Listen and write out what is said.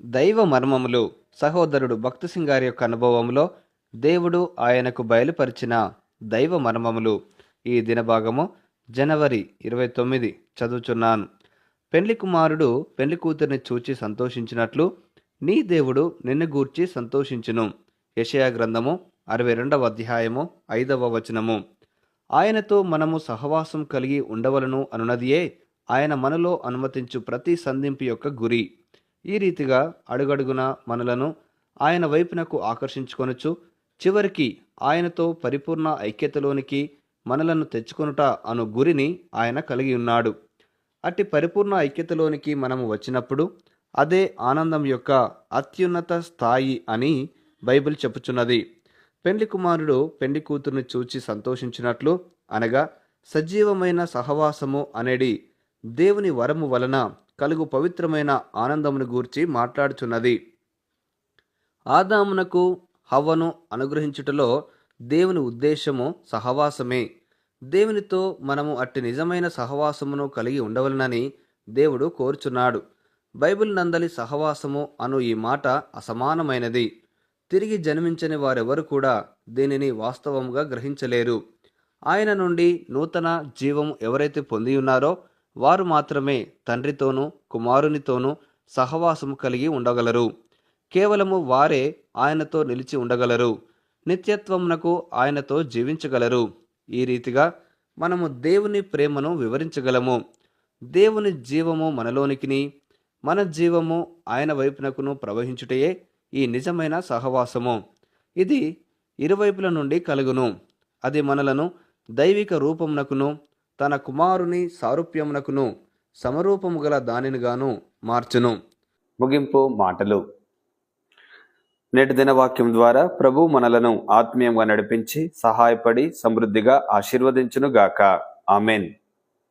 దైవ మర్మములు సహోదరుడు భక్తి సింగ్ గారి యొక్క అనుభవంలో దేవుడు ఆయనకు బయలుపరిచిన దైవ మర్మములు ఈ దినభాగము జనవరి 29 చదువుచున్నాను. పెండ్లి కుమారుడు పెండ్లి కూతురిని చూచి సంతోషించినట్లు నీ దేవుడు నిన్ను గూర్చి సంతోషించును. యెషయా గ్రంథము 62వ అధ్యాయము 5వ వచనము. ఆయనతో మనము సహవాసం కలిగి ఉండవలను అనున్నదియే ఆయన మనలో అనుమతించు ప్రతి సంధింపు యొక్క గురి. ఈ రీతిగా అడుగడుగున మనలను ఆయన వైపునకు ఆకర్షించుకొనుచు చివరికి ఆయనతో పరిపూర్ణ ఐక్యతలోనికి మనలను తెచ్చుకొనుట అను గురిని ఆయన కలిగి ఉన్నాడు. అట్టి పరిపూర్ణ ఐక్యతలోనికి మనము వచ్చినప్పుడు అదే ఆనందం యొక్క అత్యున్నత స్థాయి అని బైబిల్ చెప్పుచున్నది. పెండ్లి కుమారుడు పెండ్లి కూతుర్ని చూచి సంతోషించినట్లు అనగా సజీవమైన సహవాసము అనేది దేవుని వరము వలన కలుగు పవిత్రమైన ఆనందమును గూర్చి మాట్లాడుచున్నది. ఆదామునకు హవ్వను అనుగ్రహించుటలో దేవుని ఉద్దేశము సహవాసమే. దేవునితో మనము అట్టి నిజమైన సహవాసమును కలిగి ఉండవలనని దేవుడు కోరుచున్నాడు. బైబిల్ నందలి సహవాసము అను ఈ మాట అసమానమైనది. తిరిగి జన్మించని వారెవరు కూడా దీనిని వాస్తవముగా గ్రహించలేరు. ఆయన నుండి నూతన జీవము ఎవరైతే పొంది ఉన్నారో వారు మాత్రమే తండ్రితోనూ కుమారునితోనూ సహవాసము కలిగి ఉండగలరు. కేవలము వారే ఆయనతో నిలిచి ఉండగలరు. నిత్యత్వమునకు ఆయనతో జీవించగలరు. ఈ రీతిగా మనము దేవుని ప్రేమను వివరించగలము. దేవుని జీవము మనలోనికిని మన జీవము ఆయన వైపునకును ప్రవహించుటయే ఈ నిజమైన సహవాసము. ఇది ఇరువైపుల నుండి కలుగును. అది మనలను దైవిక రూపమునకును తన కుమారుని సారూప్యమునకును సమరూపము గల దానినిగాను మార్చును. ముగింపు మాటలు. నేటి దినవాక్యం ద్వారా ప్రభు మనలను ఆత్మీయంగా నడిపించి సహాయపడి సమృద్ధిగా ఆశీర్వదించునుగాక. ఆమెన్.